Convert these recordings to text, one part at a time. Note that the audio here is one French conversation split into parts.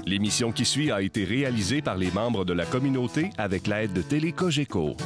L'émission qui suit a été réalisée par les membres de la communauté avec l'aide de Télé Cogeco.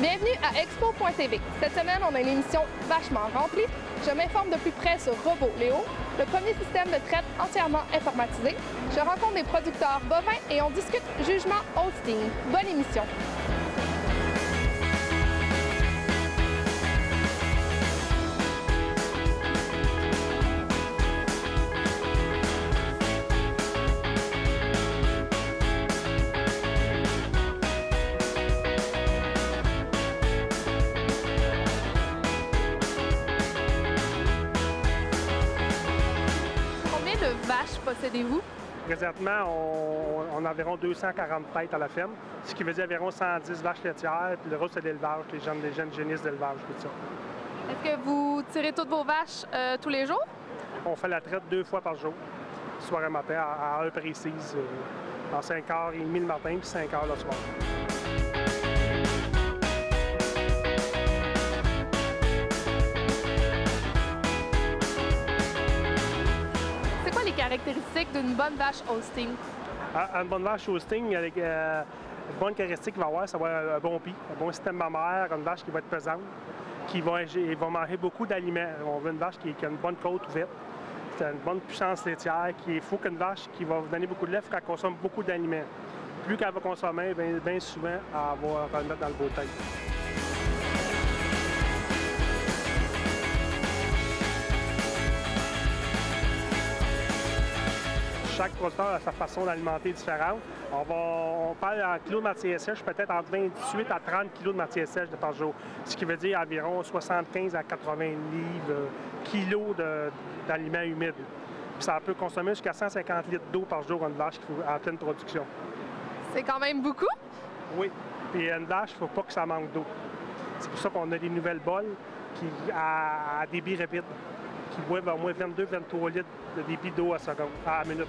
Bienvenue à Expo.tv. Cette semaine, on a une émission vachement remplie. Je m'informe de plus près sur Robot Léo, le premier système de traite entièrement informatisé. Je rencontre des producteurs bovins et on discute jugement hosting. Bonne émission! Combien de vaches possédez-vous? Présentement, on a environ 240 têtes à la ferme, ce qui veut dire environ 110 vaches laitières, puis le reste, c'est l'élevage, les jeunes génisses d'élevage, tout ça. Est-ce que vous tirez toutes vos vaches tous les jours? On fait la traite 2 fois par jour, soir et matin, à heure précise, en 5h30 le matin, puis 5h le soir. C'est quoi les caractéristiques d'une bonne vache hosting? Une bonne vache hosting, avec une bonne caractéristique qu'il va avoir, ça va avoir un bon pied, un bon système mammaire, une vache qui va être pesante, qui va manger beaucoup d'aliments. On veut une vache qui a une bonne côte ouverte, qui a une bonne puissance laitière. Il faut qu'une vache qui va vous donner beaucoup de lait, il faut qu'elle consomme beaucoup d'aliments. Plus qu'elle va consommer, bien souvent, elle va le mettre dans le beau tête. Chaque producteur a sa façon d'alimenter différente. On parle en kilos de matière sèche, peut-être entre 28 à 30 kilos de matière sèche par jour, ce qui veut dire environ 75 à 80 kilos d'aliments humides. Puis ça peut consommer jusqu'à 150 litres d'eau par jour une vache en pleine production. C'est quand même beaucoup? Oui. Puis une vache, il ne faut pas que ça manque d'eau. C'est pour ça qu'on a des nouvelles bols à débit rapide, qui boivent au moins 22-23 litres de débit d'eau à seconde, à minute.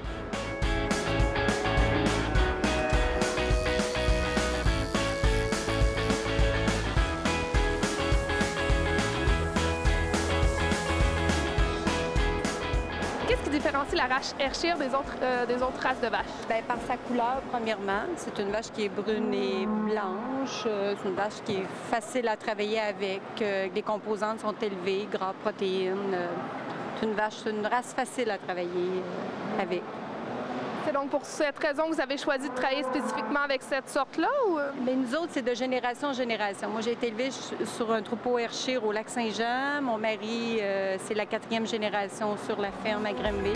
Qu'est-ce qui différencie la vache Ayrshire des autres races de vaches? Bien, par sa couleur, premièrement. C'est une vache qui est brune et blanche. C'est une vache qui est facile à travailler avec. Les composantes sont élevées, gras, protéines. C'est une race facile à travailler avec. C'est donc pour cette raison que vous avez choisi de travailler spécifiquement avec cette sorte-là? Ou... Bien, nous autres, c'est de génération en génération. Moi, j'ai été élevée sur un troupeau Ayrshire au Lac-Saint-Jean. Mon mari, c'est la 4e génération sur la ferme à Granby.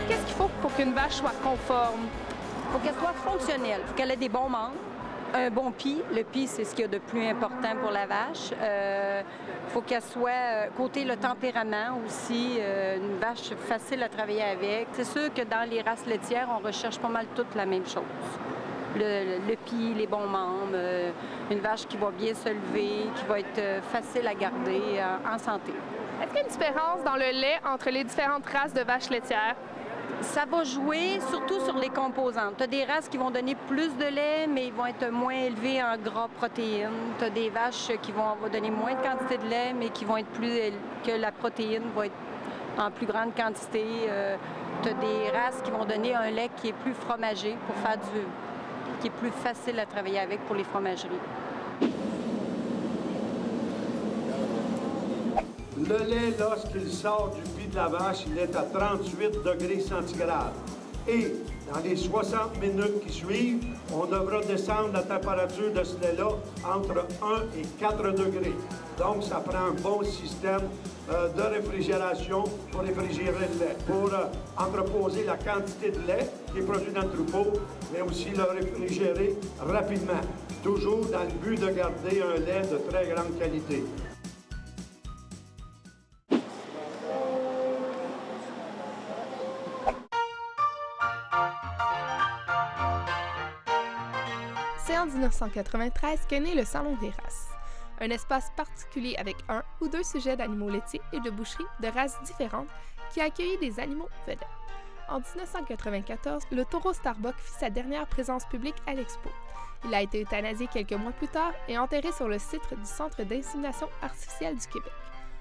Qu'est-ce qu'il faut pour qu'une vache soit conforme? Il faut qu'elle soit fonctionnelle. Il faut qu'elle ait des bons membres. Un bon pis. Le pis, c'est ce qu'il y a de plus important pour la vache. Il faut qu'elle soit, côté le tempérament aussi, une vache facile à travailler avec. C'est sûr que dans les races laitières, on recherche pas mal toutes la même chose. Le pis, les bons membres, une vache qui va bien se lever, qui va être facile à garder en santé. Est-ce qu'il y a une différence dans le lait entre les différentes races de vaches laitières? Ça va jouer surtout sur les composantes. Tu as des races qui vont donner plus de lait, mais ils vont être moins élevés en gras protéines. Tu as des vaches qui vont donner moins de quantité de lait, mais qui vont être que la protéine va être en plus grande quantité. Tu as des races qui vont donner un lait qui est plus fromagé pour faire qui est plus facile à travailler avec pour les fromageries. Le lait, lorsqu'il sort du pis de la vache, il est à 38 degrés centigrades. Et dans les 60 minutes qui suivent, on devra descendre la température de ce lait-là entre 1 et 4 degrés. Donc, ça prend un bon système de réfrigération pour réfrigérer le lait, pour entreposer la quantité de lait qui est produit dans le troupeau, mais aussi le réfrigérer rapidement, toujours dans le but de garder un lait de très grande qualité. 1993 qu'est né le Salon des races. Un espace particulier avec un ou deux sujets d'animaux laitiers et de boucherie de races différentes qui a accueilli des animaux vedettes. En 1994, le taureau Starbuck fit sa dernière présence publique à l'expo. Il a été euthanasié quelques mois plus tard et enterré sur le site du Centre d'insémination artificielle du Québec.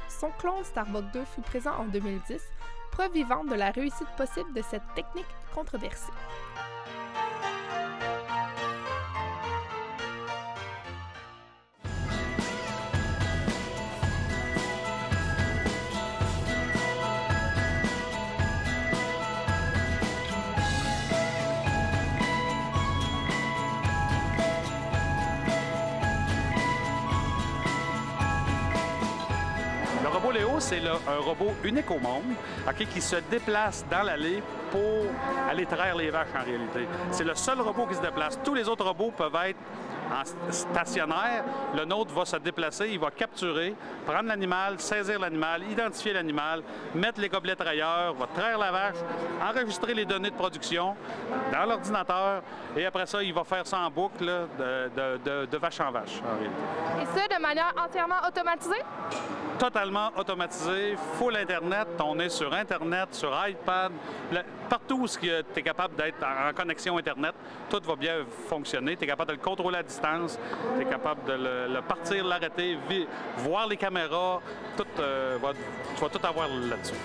Son clone Starbuck 2 fut présent en 2010, preuve vivante de la réussite possible de cette technique controversée. Le robot Léo, c'est un robot unique au monde qui se déplace dans l'allée pour aller traire les vaches en réalité. C'est le seul robot qui se déplace. Tous les autres robots peuvent être en stationnaire. Le nôtre va se déplacer, il va capturer, prendre l'animal, saisir l'animal, identifier l'animal, mettre les gobelets trailleurs, va traire la vache, enregistrer les données de production dans l'ordinateur et après ça, il va faire ça en boucle là, de vache en vache en réalité. Et ça de manière entièrement automatisée? Totalement automatisé, full Internet. On est sur Internet, sur iPad, partout où tu es capable d'être en connexion Internet, tout va bien fonctionner. Tu es capable de le contrôler à distance, tu es capable de le partir, l'arrêter, voir les caméras, tout, tu vas tout avoir là-dessus.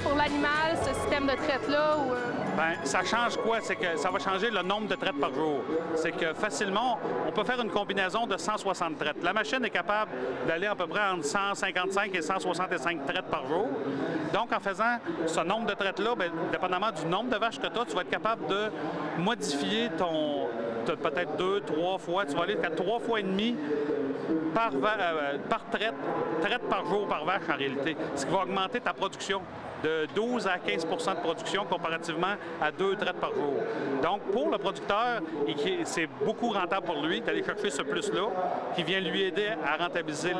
Pour l'animal, ce système de traite-là? Ou... Bien, ça change quoi? C'est que ça va changer le nombre de traites par jour. C'est que facilement, on peut faire une combinaison de 160 traites. La machine est capable d'aller à peu près entre 155 et 165 traites par jour. Donc, en faisant ce nombre de traites-là, bien, dépendamment du nombre de vaches que tu as, tu vas être capable de modifier ton... peut-être 2, 3 fois. Tu vas aller jusqu'à 3 fois et demi par traite par jour par vache en réalité. Ce qui va augmenter ta production de 12 à 15 de production comparativement à 2 traites par jour. Donc, pour le producteur, c'est beaucoup rentable pour lui d'aller chercher ce plus-là qui vient lui aider à rentabiliser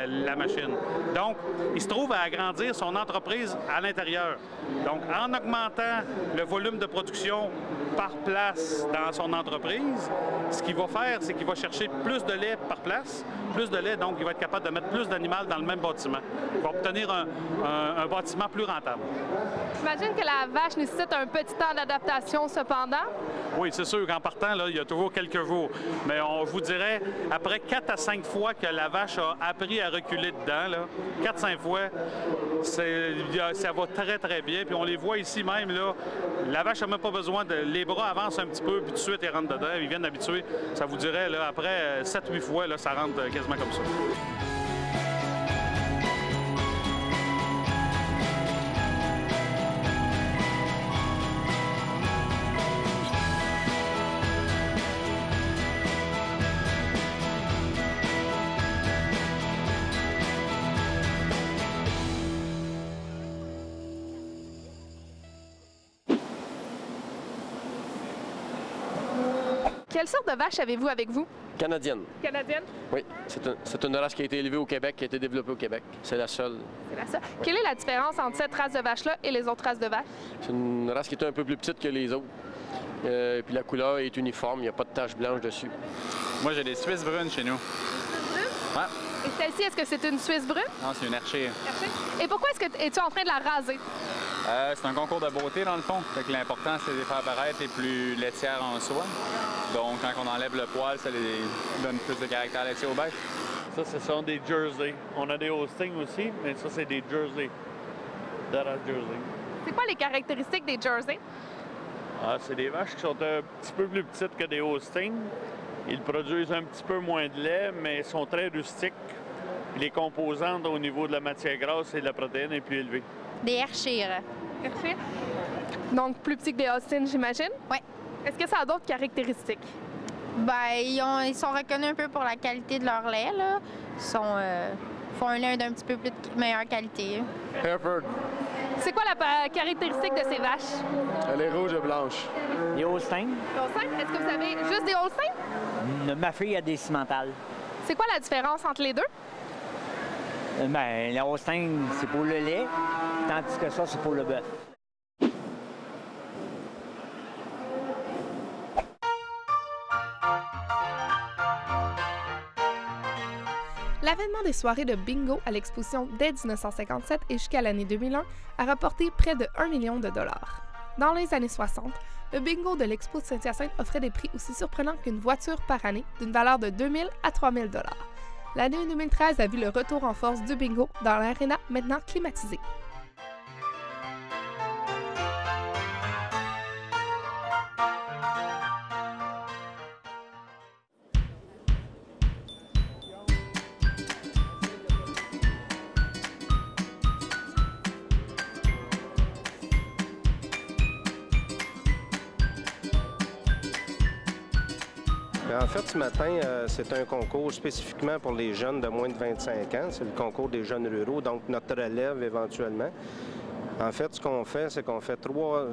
la machine. Donc, il se trouve à agrandir son entreprise à l'intérieur. Donc, en augmentant le volume de production par place dans son entreprise, ce qu'il va faire, c'est qu'il va chercher plus de lait par place, plus de lait, donc il va être capable de mettre plus d'animal dans le même bâtiment. Il va obtenir un bâtiment plus rentable. J'imagine que la vache nécessite un petit temps d'adaptation cependant. Oui, c'est sûr qu'en partant, là, il y a toujours quelques jours. Mais je vous dirais, après 4 à 5 fois que la vache a appris à reculer dedans, 4-5 fois, ça va très, très bien. Puis on les voit ici même, là, la vache n'a même pas besoin de... Les bras avancent un petit peu, puis tout de suite, ils rentrent dedans. Ils viennent d'habituer. Ça vous dirait, là, après 7-8 fois, là, ça rentre quasiment comme ça. Quelle sorte de vache avez-vous avec vous? Canadienne. Canadienne? Oui, c'est une race qui a été élevée au Québec, qui a été développée au Québec. C'est la seule. C'est la seule. Quelle est la différence entre cette race de vache-là et les autres races de vaches? C'est une race qui est un peu plus petite que les autres. Puis la couleur est uniforme, il n'y a pas de taches blanches dessus. Moi, j'ai des Suisses brunes chez nous. Suisses brunes? Ouais. Et celle-ci, est-ce que c'est une Suisse brune? Non, c'est une Hershire. Et pourquoi es-tu en train de la raser? C'est un concours de beauté, dans le fond. Fait que l'important, c'est de les faire paraître les plus laitières en soi. Donc, quand on enlève le poil, ça les donne plus de caractère laitier au bec. Ça, ce sont des Jersey. On a des Holstein aussi, mais ça, c'est des Jersey. De la Jersey. C'est quoi les caractéristiques des Jersey? C'est des vaches qui sont un petit peu plus petites que des Holstein. Ils produisent un petit peu moins de lait, mais sont très rustiques. Puis les composantes au niveau de la matière grasse et de la protéine est plus élevée. Des Hershire. Hershire? Donc, plus petits que des Holstein, j'imagine? Oui. Est-ce que ça a d'autres caractéristiques? Bien, ils sont reconnus un peu pour la qualité de leur lait, là. Ils font un lait d'un petit peu plus de meilleure qualité. Hereford. C'est quoi la caractéristique de ces vaches? Elle est rouge et blanche. Les Holstein. Est-ce que vous avez juste des Holstein? Ma fille a des cimentales. C'est quoi la différence entre les deux? Les Holstein, c'est pour le lait, tandis que ça, c'est pour le bœuf. L'avènement des soirées de bingo à l'exposition dès 1957 et jusqu'à l'année 2001 a rapporté près de 1 million de dollars. Dans les années 60, le bingo de l'Expo de Saint-Hyacinthe offrait des prix aussi surprenants qu'une voiture par année d'une valeur de 2 000 à 3 000 $. L'année 2013 a vu le retour en force du bingo dans l'aréna maintenant climatisée. En fait, ce matin, c'est un concours spécifiquement pour les jeunes de moins de 25 ans. C'est le concours des jeunes ruraux, donc notre relève éventuellement. En fait, ce qu'on fait, c'est qu'on fait trois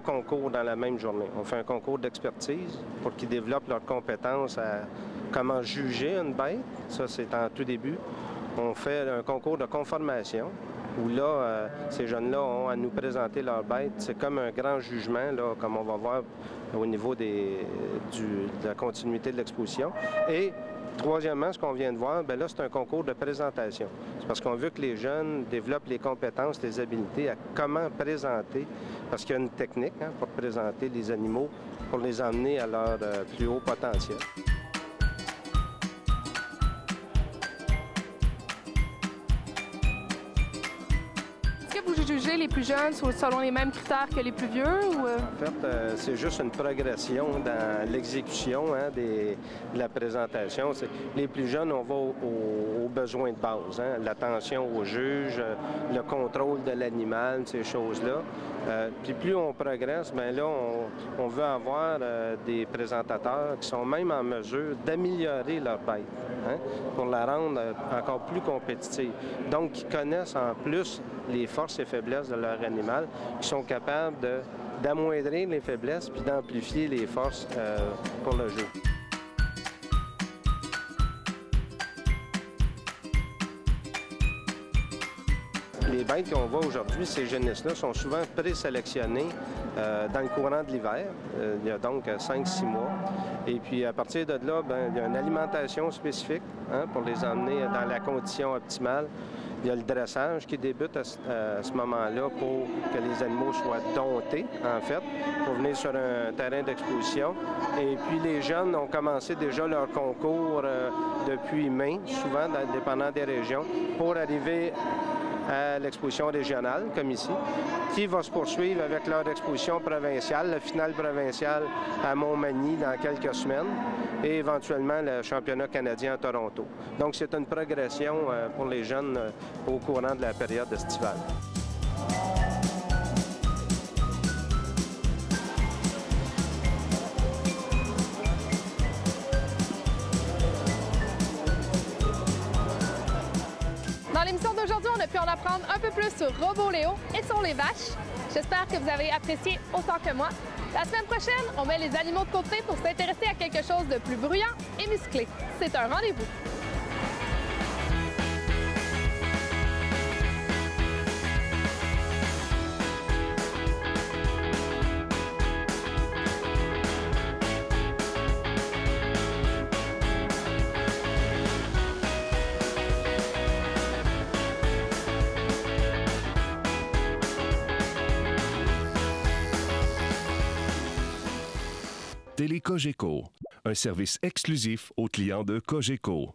concours dans la même journée. On fait un concours d'expertise pour qu'ils développent leurs compétences à comment juger une bête. Ça, c'est en tout début. On fait un concours de conformation où là, ces jeunes-là ont à nous présenter leur bête. C'est comme un grand jugement, là, comme on va voir au niveau de la continuité de l'exposition. Et troisièmement, ce qu'on vient de voir, bien là, c'est un concours de présentation. C'est parce qu'on veut que les jeunes développent les compétences, les habiletés à comment présenter, parce qu'il y a une technique pour présenter les animaux, pour les emmener à leur plus haut potentiel. Vous jugez les plus jeunes selon les mêmes critères que les plus vieux? Ou... En fait, c'est juste une progression dans l'exécution de la présentation. Les plus jeunes, on va aux besoins de base, l'attention au juge, le contrôle de l'animal, ces choses-là. Puis plus on progresse, bien là, on veut avoir des présentateurs qui sont même en mesure d'améliorer leur bête pour la rendre encore plus compétitive. Donc, qui connaissent en plus les forces et faiblesses de leur animal, qui sont capables d'amoindrir les faiblesses puis d'amplifier les forces pour le jeu. Les bêtes qu'on voit aujourd'hui, ces génisses-là, sont souvent présélectionnées dans le courant de l'hiver. Il y a donc 5-6 mois. Et puis, à partir de là, bien, il y a une alimentation spécifique pour les emmener dans la condition optimale. Il y a le dressage qui débute à ce moment-là pour que les animaux soient domptés, en fait, pour venir sur un terrain d'exposition. Et puis, les jeunes ont commencé déjà leur concours depuis mai, souvent, dépendant des régions, pour arriver à l'exposition régionale, comme ici, qui va se poursuivre avec leur exposition provinciale, le finale provincial à Montmagny dans quelques semaines, et éventuellement le championnat canadien à Toronto. Donc, c'est une progression pour les jeunes au courant de la période estivale. Dans l'émission d'aujourd'hui, on a pu en apprendre un peu plus sur RoboLéo et sur les vaches. J'espère que vous avez apprécié autant que moi. La semaine prochaine, on met les animaux de côté pour s'intéresser à quelque chose de plus bruyant et musclé. C'est un rendez-vous. Télé Cogeco, un service exclusif aux clients de Cogeco.